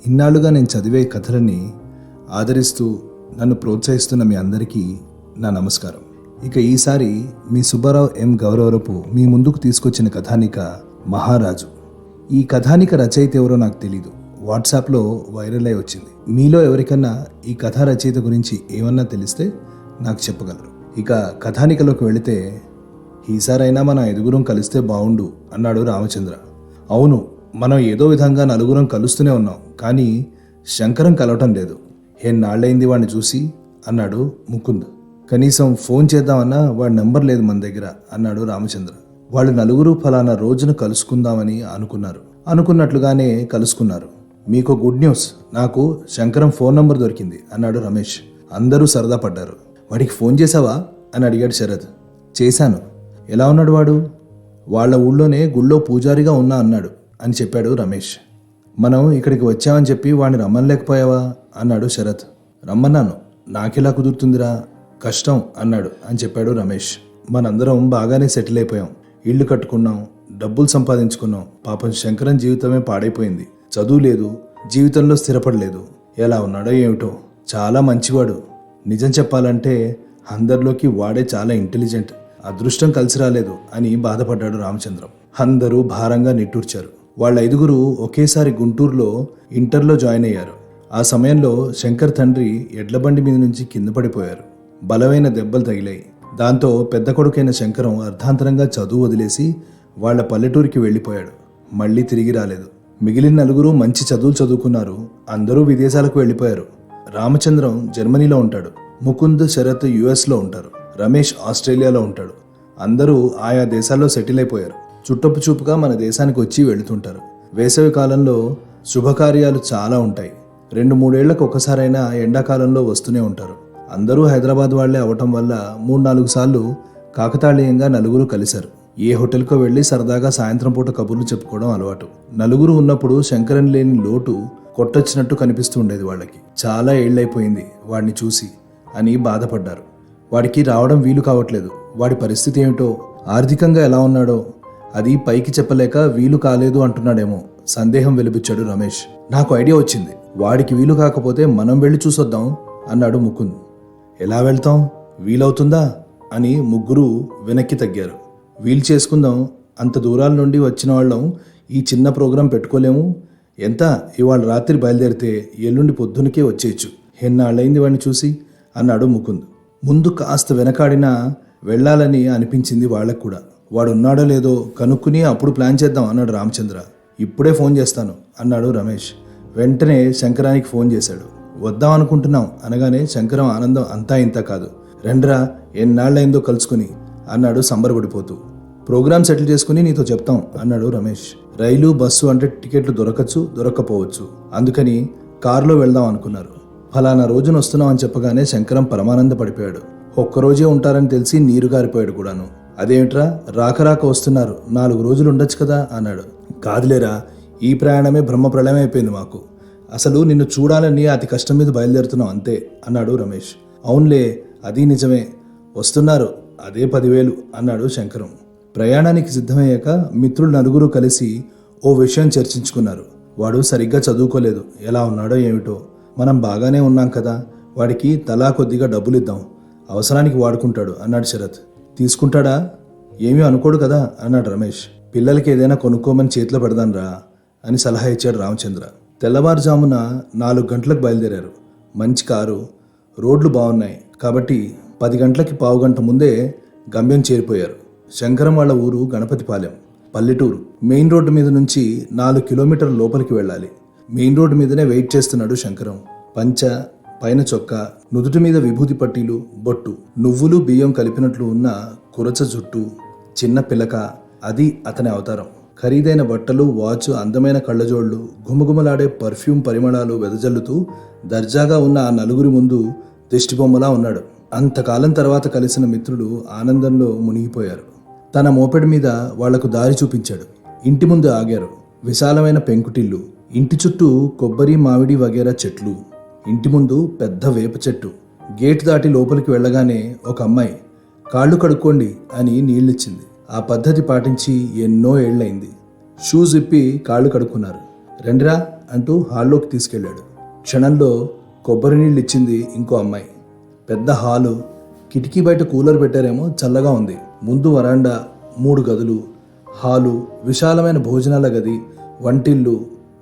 ఇన్నాళ్లుగా నేను చదివే కథలని ఆదరిస్తూ నన్ను ప్రోత్సహిస్తున్న మీ అందరికీ నా నమస్కారం. ఇక ఈసారి మీ సుబ్బారావు ఎం గౌరవరపు మీ ముందుకు తీసుకొచ్చిన కథానిక మహారాజు. ఈ కథానిక రచయిత ఎవరో నాకు తెలీదు, వాట్సాప్లో వైరల్ అయి వచ్చింది. మీలో ఎవరికన్నా ఈ కథా రచయిత గురించి ఏమన్నా తెలిస్తే నాకు చెప్పగలరు. ఇక కథానికలోకి వెళితే, ఈసారైనా మన ఐదుగురం కలిస్తే బావుండు అన్నాడు రామచంద్ర. అవును, మనం ఏదో విధంగా నలుగురం కలుస్తూనే ఉన్నాం, కానీ శంకరం కలవటం లేదు. ఎన్నాళ్ళైంది వాడిని చూసి అన్నాడు ముకుంద్. కనీసం ఫోన్ చేద్దామన్నా వాడి నెంబర్ లేదు మన దగ్గర అన్నాడు రామచంద్ర. వాళ్ళు నలుగురు ఫలానా రోజున కలుసుకుందామని అనుకున్నట్లుగానే కలుసుకున్నారు. మీకు గుడ్ న్యూస్, నాకు శంకరం ఫోన్ నంబర్ దొరికింది అన్నాడు రమేష్. అందరూ సరదా పడ్డారు. వాడికి ఫోన్ చేసావా అని అడిగాడు శరత్. చేశాను. ఎలా ఉన్నాడు వాడు? వాళ్ళ ఊళ్ళోనే గుళ్ళో పూజారిగా ఉన్నా అన్నాడు అని చెప్పాడు రమేష్. మనం ఇక్కడికి వచ్చామని చెప్పి వాడిని రమ్మనలేకపోయావా అన్నాడు శరత్. రమ్మన్నాను, నాకెలా కుదురుతుందిరా, కష్టం అన్నాడు అని చెప్పాడు రమేష్. మనందరం బాగానే సెటిల్ అయిపోయాం, ఇల్లు కట్టుకున్నాం, డబ్బులు సంపాదించుకున్నాం. పాపం శంకరం జీవితమే పాడైపోయింది. చదువు లేదు, జీవితంలో స్థిరపడలేదు. ఎలా ఉన్నాడో ఏమిటో. చాలా మంచివాడు. నిజం చెప్పాలంటే అందరిలోకి వాడే చాలా ఇంటెలిజెంట్. అదృష్టం కలిసి రాలేదు అని బాధపడ్డాడు రామచంద్రం. అందరూ భారంగా నిట్టూర్చారు. వాళ్ళ ఐదుగురు ఒకేసారి గుంటూరులో ఇంటర్లో జాయిన్ అయ్యారు. ఆ సమయంలో శంకర్ తండ్రి ఎడ్లబండి మీద నుంచి కింద పడిపోయారు. బలమైన దెబ్బలు తగిలాయి. దాంతో పెద్ద కొడుకైన శంకరం అర్ధాంతరంగా చదువు వదిలేసి వాళ్ళ పల్లెటూరికి వెళ్ళిపోయాడు. మళ్ళీ తిరిగి రాలేదు. మిగిలిన నలుగురు మంచి చదువులు చదువుకున్నారు. అందరూ విదేశాలకు వెళ్ళిపోయారు. రామచంద్రం జర్మనీలో ఉంటాడు, ముకుంద్, శరత్ యుఎస్లో ఉంటారు, రమేష్ ఆస్ట్రేలియాలో ఉంటాడు. అందరూ ఆయా దేశాల్లో సెటిల్ అయిపోయారు. చుట్టపు చూపుగా మన దేశానికి వచ్చి వెళుతుంటారు. వేసవి కాలంలో శుభకార్యాలు చాలా ఉంటాయి. 2-3 ఏళ్లకు ఒకసారైనా ఎండాకాలంలో వస్తూనే ఉంటారు. అందరూ హైదరాబాద్ వాళ్లే అవటం వల్ల 3-4 సార్లు కాకతాళీయంగా నలుగురు కలిశారు. ఏ హోటల్కో వెళ్ళి సరదాగా సాయంత్రం పూట కబుర్లు చెప్పుకోవడం అలవాటు. నలుగురు ఉన్నప్పుడు శంకరం లేని లోటు కొట్టొచ్చినట్టు కనిపిస్తూ ఉండేది వాళ్ళకి. చాలా ఏళ్లైపోయింది వాడిని చూసి అని బాధపడ్డారు. వాడికి రావడం వీలు కావట్లేదు. వాడి పరిస్థితి ఏమిటో, ఆర్థికంగా ఎలా ఉన్నాడో అది పైకి చెప్పలేక వీలు కాలేదు అంటున్నాడేమో సందేహం వెలిబుచ్చాడు రమేష్. నాకు ఐడియా వచ్చింది, వాడికి వీలు కాకపోతే మనం వెళ్ళి చూసొద్దాం అన్నాడు ముకుంద్. ఎలా వెళ్తాం, వీలవుతుందా అని ముగ్గురు వెనక్కి తగ్గారు. వీలు చేసుకుందాం, అంత దూరాల నుండి వచ్చిన వాళ్ళం ఈ చిన్న ప్రోగ్రాం పెట్టుకోలేము. ఎంత, ఇవాళ రాత్రి బయలుదేరితే ఎల్లుండి పొద్దునకే వచ్చేయచ్చు. ఎన్నాళ్ళైంది వాడిని చూసి అన్నాడు ముకుంద్. ముందు కాస్త వెనకాడినా వెళ్ళాలని అనిపించింది వాళ్ళకు కూడా. వాడు ఉన్నాడో లేదో కనుక్కుని అప్పుడు ప్లాన్ చేద్దాం అన్నాడు రామచంద్ర. ఇప్పుడే ఫోన్ చేస్తాను అన్నాడు రమేష్. వెంటనే శంకరానికి ఫోన్ చేశాడు. వద్దాం అనుకుంటున్నాం అనగానే శంకరం ఆనందం అంతా ఇంత కాదు. రెండ్రా, ఎన్నాళ్ళైందో కలుసుకుని అన్నాడు సంబరపడిపోతూ. ప్రోగ్రాం సెటిల్ చేసుకుని నీతో చెప్తాం అన్నాడు రమేష్. రైలు, బస్సు అంటే టికెట్లు దొరకచ్చు, దొరక్కపోవచ్చు. అందుకని కారులో వెళ్దాం అనుకున్నారు. ఫలానా రోజున వస్తున్నాం అని చెప్పగానే శంకరం పరమానంద పడిపోయాడు. ఒక్కరోజే ఉంటారని తెలిసి నీరు గారిపోయాడు కూడాను. అదేమిట్రా, రాక వస్తున్నారు, 4 రోజులు ఉండొచ్చు కదా అన్నాడు. కాదులేరా, ఈ ప్రయాణమే బ్రహ్మ ప్రళయం అయిపోయింది మాకు. అసలు నిన్ను చూడాలని అతి కష్టం మీద బయలుదేరుతున్నాం అంతే అన్నాడు రమేష్. అవునులే, అది నిజమే, వస్తున్నారు, అదే 10,000 అన్నాడు శంకరం. ప్రయాణానికి సిద్ధమయ్యాక మిత్రులు నలుగురు కలిసి ఓ విషయం చర్చించుకున్నారు. వాడు సరిగ్గా చదువుకోలేదు, ఎలా ఉన్నాడో ఏమిటో. మనం బాగానే ఉన్నాం కదా, వాడికి తలా కొద్దిగా డబ్బులు ఇద్దాం, అవసరానికి వాడుకుంటాడు అన్నాడు శరత్. తీసుకుంటాడా? ఏమీ అనుకోడు కదా అన్నాడు రమేష్. పిల్లలకి ఏదైనా కొనుక్కోమని చేతిలో పెడదాన్రా అని సలహా ఇచ్చాడు రామచంద్ర. తెల్లవారుజామున 4 గంటలకు బయలుదేరారు. మంచి కారు, రోడ్లు బాగున్నాయి కాబట్టి 10 గంటలకి పావు గంట ముందే గమ్యం చేరిపోయారు. శంకరం వాళ్ళ ఊరు గణపతిపాలెం, పల్లెటూరు. మెయిన్ రోడ్డు మీద నుంచి 4 కిలోమీటర్ల లోపలికి వెళ్ళాలి. మెయిన్ రోడ్డు మీదనే వెయిట్ చేస్తున్నాడు శంకరం. పంచ, పైన చొక్కా, నుదుటి మీద విభూతి పట్టీలు, బొట్టు, నువ్వులు బియ్యం కలిపినట్లు ఉన్న కురచ జుట్టు, చిన్న పిలక, అది అతని అవతారం. ఖరీదైన బట్టలు, వాచ్, అందమైన కళ్ళజోళ్లు, గుమగుమలాడే పర్ఫ్యూమ్ పరిమళాలు వెదజల్లుతూ దర్జాగా ఉన్న ఆ నలుగురి ముందు దిష్టిబొమ్మలా ఉన్నాడు. అంతకాలం తర్వాత కలిసిన మిత్రులు ఆనందంలో మునిగిపోయారు. తన మోపెడ్ మీద వాళ్లకు దారి చూపించాడు. ఇంటి ముందు ఆగారు. విశాలమైన పెంకుటిల్లు, ఇంటి చుట్టూ కొబ్బరి, మామిడి వగేరా చెట్లు, ఇంటి ముందు పెద్ద వేప చెట్టు. గేట్ దాటి లోపలికి వెళ్ళగానే ఒక అమ్మాయి కాళ్ళు కడుక్కోండి అని నీళ్ళిచ్చింది. ఆ పద్ధతి పాటించి ఎన్నో ఏళ్లైంది. షూస్ ఇప్పి కాళ్ళు కడుక్కున్నారు. రండిరా అంటూ హాల్లోకి తీసుకెళ్ళాడు. క్షణంలో కొబ్బరి నీళ్ళు ఇచ్చింది ఇంకో అమ్మాయి. పెద్ద హాలు, కిటికీ బయట కూలర్ పెట్టారేమో, చల్లగా ఉంది. ముందు వరాండా, 3 గదులు, హాలు, విశాలమైన భోజనాల గది, వంటిల్లు,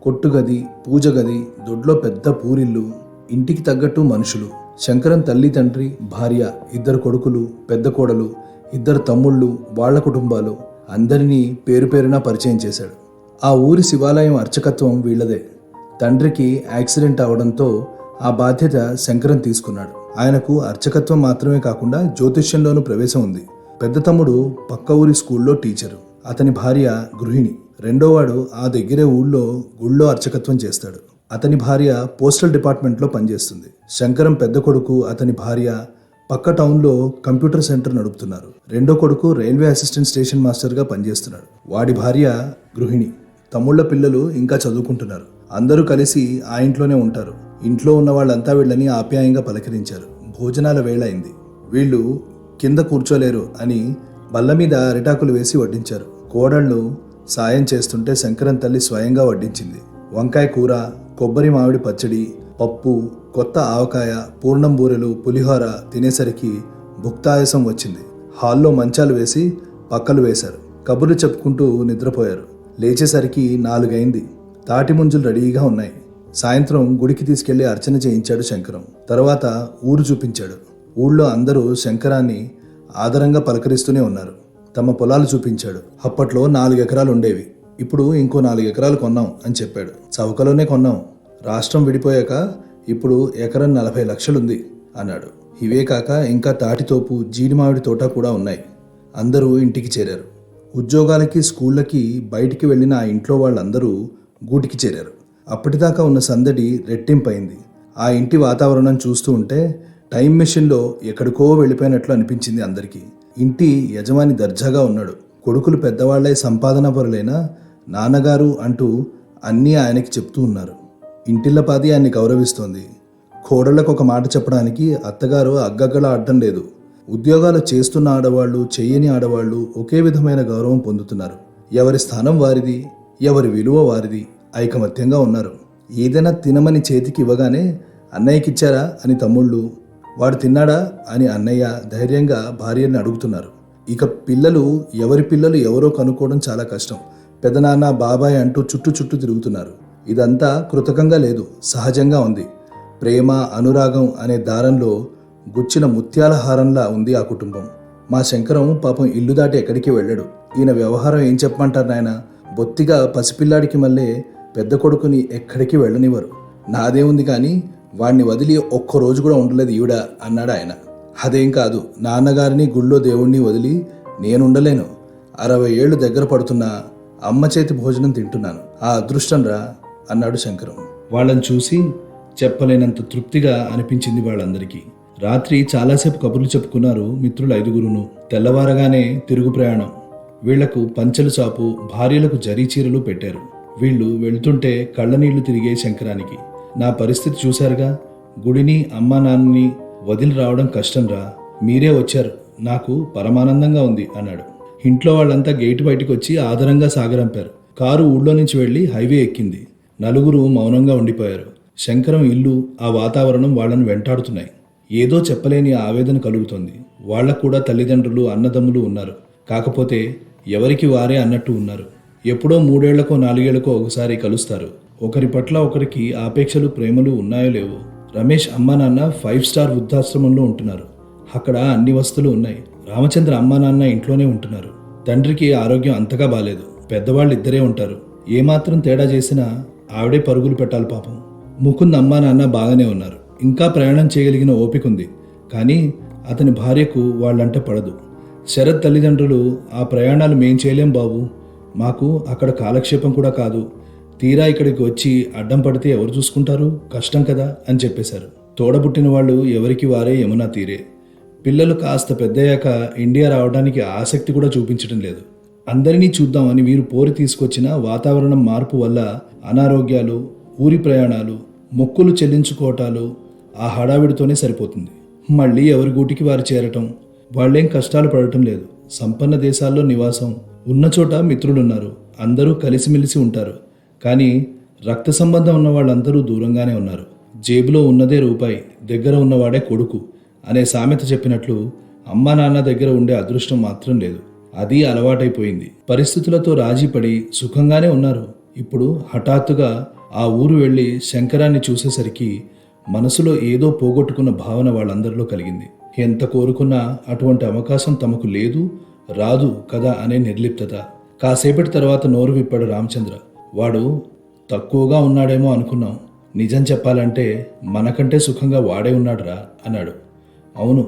కొట్టు గది, పూజ గది, దొడ్లో పెద్ద పూరిల్లు, ఇంటికి తగ్గట్టు మనుషులు. శంకరం తల్లి, తండ్రి, భార్య, 2 కొడుకులు, పెద్ద కోడలు, 2 తమ్ముళ్ళు, వాళ్ల కుటుంబాలు అందరినీ పేరు పేరున పరిచయం చేశాడు. ఆ ఊరి శివాలయం అర్చకత్వం వీళ్లదే. తండ్రికి యాక్సిడెంట్ అవడంతో ఆ బాధ్యత శంకరం తీసుకున్నాడు. ఆయనకు అర్చకత్వం మాత్రమే కాకుండా జ్యోతిష్యంలోనూ ప్రవేశం ఉంది. పెద్ద తమ్ముడు పక్క ఊరి స్కూల్లో టీచరు. అతని భార్య గృహిణి. రెండోవాడు ఆ దగ్గరే ఊళ్ళో గుళ్ళో అర్చకత్వం చేస్తాడు. అతని భార్య పోస్టల్ డిపార్ట్మెంట్లో పనిచేస్తుంది. శంకరం పెద్ద కొడుకు, అతని భార్య పక్క టౌన్లో కంప్యూటర్ సెంటర్ నడుపుతున్నారు. రెండో కొడుకు రైల్వే అసిస్టెంట్ స్టేషన్ మాస్టర్గా పనిచేస్తున్నాడు. వాడి భార్య గృహిణి. తమ్ముళ్ల పిల్లలు ఇంకా చదువుకుంటున్నారు. అందరూ కలిసి ఆ ఇంట్లోనే ఉంటారు. ఇంట్లో ఉన్న వాళ్ళంతా వీళ్ళని ఆప్యాయంగా పలకరించారు. భోజనాల వేళ అయింది. వీళ్ళు కింద కూర్చోలేరు అని బల్ల మీద అరిటాకులు వేసి వడ్డించారు. కోడళ్ళు సాయం చేస్తుంటే శంకరం తల్లి స్వయంగా వడ్డించింది. వంకాయ కూర, కొబ్బరి మామిడి పచ్చడి, పప్పు, కొత్త ఆవకాయ, పూర్ణం బూరెలు, పులిహోర తినేసరికి భుక్తాయాసం వచ్చింది. హాల్లో మంచాలు వేసి పక్కలు వేశారు. కబుర్లు చెప్పుకుంటూ నిద్రపోయారు. లేచేసరికి 4 అయింది. తాటి ముంజులు రెడీగా ఉన్నాయి. సాయంత్రం గుడికి తీసుకెళ్లి అర్చన చేయించాడు శంకరం. తర్వాత ఊరు చూపించాడు. ఊళ్ళో అందరూ శంకరాన్ని ఆదరంగా పలకరిస్తూనే ఉన్నారు. తమ పొలాలు చూపించాడు. అప్పట్లో 4 ఎకరాలు ఉండేవి. ఇప్పుడు ఇంకో 4 ఎకరాలు కొన్నాం అని చెప్పాడు. చౌకలోనే కొన్నాం. రాష్ట్రం విడిపోయాక ఇప్పుడు ఎకరం 40 లక్షలుంది అన్నాడు. ఇవే కాక ఇంకా తాటితోపు, జీడిమామిడి తోట కూడా ఉన్నాయి. అందరూ ఇంటికి చేరారు. ఉద్యోగాలకి, స్కూళ్ళకి బయటికి వెళ్ళిన ఆ ఇంట్లో వాళ్ళందరూ గూటికి చేరారు. అప్పటిదాకా ఉన్న సందడి రెట్టింపైంది. ఆ ఇంటి వాతావరణం చూస్తూ ఉంటే టైం మెషిన్లో ఎక్కడికో వెళ్ళిపోయినట్లు అనిపించింది అందరికీ. ఇంటి యజమాని దర్జాగా ఉన్నాడు. కొడుకులు పెద్దవాళ్లై సంపాదన పరులైనా నాన్నగారు అంటూ అన్నీ ఆయనకి చెప్తూ ఉన్నారు. ఇంటిల్లపాది ఆయన్ని గౌరవిస్తోంది. కోడళ్లకు ఒక మాట చెప్పడానికి అత్తగారు అగ్గగ్గలా అడ్డం లేదు. ఉద్యోగాలు చేస్తున్న ఆడవాళ్లు, చెయ్యని ఆడవాళ్లు ఒకే విధమైన గౌరవం పొందుతున్నారు. ఎవరి స్థానం వారిది, ఎవరి విలువ వారిది. ఐకమత్యంగా ఉన్నారు. ఏదైనా తినమని చేతికి ఇవ్వగానే అన్నయ్యకిచ్చారా అని తమ్ముళ్ళు, వాడు తిన్నాడా అని అన్నయ్య ధైర్యంగా భార్యని అడుగుతున్నారు. ఇక పిల్లలు, ఎవరి పిల్లలు ఎవరో కనుక్కోవడం చాలా కష్టం. పెదనాన్న, బాబాయ్ అంటూ చుట్టూ తిరుగుతున్నారు. ఇదంతా కృతకంగా లేదు, సహజంగా ఉంది. ప్రేమ, అనురాగం అనే దారంలో గుచ్చిన ముత్యాల హారంలా ఉంది ఆ కుటుంబం. మా శంకరం పాపం ఇల్లు దాటి ఎక్కడికి వెళ్ళాడు. ఈయన వ్యవహారం ఏం చెప్పమంటారు నాయన? బొత్తిగా పసిపిల్లాడికి మళ్ళీ పెద్ద కొడుకుని ఎక్కడికి వెళ్ళనివ్వరు. నాదేముంది కానీ వాణ్ణి వదిలి ఒక్కరోజు కూడా ఉండలేదు ఈవిడ అన్నాడు ఆయన. అదేం కాదు, నాన్నగారిని, గుళ్ళో దేవుణ్ణి వదిలి నేనుండలేను. 60 ఏళ్ళు దగ్గర పడుతున్నా అమ్మ చేతి భోజనం తింటున్నాను. ఆ అదృష్టం రా అన్నాడు శంకరం. వాళ్ళని చూసి చెప్పలేనంత తృప్తిగా అనిపించింది వాళ్ళందరికీ. రాత్రి చాలాసేపు కబుర్లు చెప్పుకున్నారు మిత్రులు 5గురును. తెల్లవారగానే తిరుగు ప్రయాణం. వీళ్లకు పంచెలు చాపు, భార్యలకు జరీ చీరలు పెట్టారు. వీళ్ళు వెళ్తుంటే కళ్ళనీళ్లు తిరిగే శంకరానికి. నా పరిస్థితి చూశారుగా, గుడిని, అమ్మా నాన్నని వదిలి రావడం కష్టంరా. మీరే వచ్చారు, నాకు పరమానందంగా ఉంది అన్నాడు. ఇంట్లో వాళ్ళంతా గేటు బయటకు వచ్చి ఆదరంగా సాగరంపారు. కారు ఊళ్ళో నుంచి వెళ్లి హైవే ఎక్కింది. 4 మౌనంగా ఉండిపోయారు. శంకరం ఇల్లు, ఆ వాతావరణం వాళ్ళను వెంటాడుతున్నాయి. ఏదో చెప్పలేని ఆవేదన కలుగుతోంది. వాళ్లకు కూడా తల్లిదండ్రులు, అన్నదమ్ములు ఉన్నారు. కాకపోతే ఎవరికి వారే అన్నట్టు ఉన్నారు. ఎప్పుడో 3 ఏళ్లకో 4 ఏళ్లకో ఒకసారి కలుస్తారు. ఒకరి పట్ల ఒకరికి ఆపేక్షలు, ప్రేమలు ఉన్నాయో లేవో. రమేష్ అమ్మా నాన్న 5 స్టార్ వృద్ధాశ్రమంలో ఉంటున్నారు. అక్కడ అన్ని వస్తువులు ఉన్నాయి. రామచంద్ర అమ్మా నాన్న ఇంట్లోనే ఉంటున్నారు. తండ్రికి ఆరోగ్యం అంతగా బాలేదు. పెద్దవాళ్ళు 2 ఉంటారు. ఏమాత్రం తేడా చేసినా ఆవిడే పరుగులు పెట్టాలి పాపం. ముకుంద్ అమ్మా నాన్న బాగానే ఉన్నారు. ఇంకా ప్రయాణం చేయగలిగిన ఓపిక ఉంది. కానీ అతని భార్యకు వాళ్ళంటే పడదు. శరత్ తల్లిదండ్రులు, ఆ ప్రయాణాలు మేం చేయలేం బాబు, మాకు అక్కడ కాలక్షేపం కూడా కాదు. తీరా ఇక్కడికి వచ్చి అడ్డం పడితే ఎవరు చూసుకుంటారు, కష్టం కదా అని చెప్పేశారు. తోడబుట్టిన వాళ్ళు ఎవరికి వారే యమునా తీరే. పిల్లలు కాస్త పెద్దయ్యాక ఇండియా రావడానికి ఆసక్తి కూడా చూపించడం లేదు. అందరినీ చూద్దామని వీరు పోరి తీసుకొచ్చిన వాతావరణం మార్పు వల్ల అనారోగ్యాలు, ఊరి ప్రయాణాలు, మొక్కులు చెల్లించుకోవటాలు ఆ హడావిడితోనే సరిపోతుంది. మళ్ళీ ఎవరి గూటికి వారు చేరటం. వాళ్ళేం కష్టాలు పడటం లేదు. సంపన్న దేశాల్లో నివాసం, ఉన్న చోట మిత్రులున్నారు. అందరూ కలిసిమెలిసి ఉంటారు. కానీ రక్త సంబంధం ఉన్న వాళ్ళందరూ దూరంగానే ఉన్నారు. జేబులో ఉన్నదే రూపాయి, దగ్గర ఉన్నవాడే కొడుకు అనే సామెత చెప్పినట్లు అమ్మా నాన్న దగ్గర ఉండే అదృష్టం మాత్రం లేదు. అది అలవాటైపోయింది. పరిస్థితులతో రాజీపడి సుఖంగానే ఉన్నారు. ఇప్పుడు హఠాత్తుగా ఆ ఊరు వెళ్ళి శంకరాన్ని చూసేసరికి మనసులో ఏదో పోగొట్టుకున్న భావన వాళ్ళందరిలో కలిగింది. ఎంత కోరుకున్నా అటువంటి అవకాశం తమకు లేదు, రాదు కదా అనే నిర్లిప్తత. కాసేపటి తర్వాత నోరు విప్పాడు రామచంద్ర. వాడు తక్కువగా ఉన్నాడేమో అనుకున్నాం. నిజం చెప్పాలంటే మనకంటే సుఖంగా వాడే ఉన్నాడురా అన్నాడు. అవును,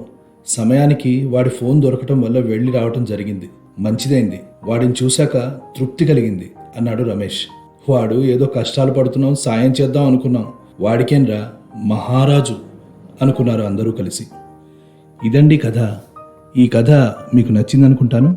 సమయానికి వాడి ఫోన్ దొరకటం వల్ల వెళ్ళి రావటం జరిగింది. మంచిదైంది. వాడిని చూశాక తృప్తి కలిగింది అన్నాడు రమేష్. వాడు ఏదో కష్టాలు పడుతున్నాం, సాయం చేద్దాం అనుకున్నాం. వాడికేంరా మహారాజు అనుకున్నారు అందరూ కలిసి. ఇదండి కథ. ఈ కథ మీకు నచ్చిందనుకుంటాను.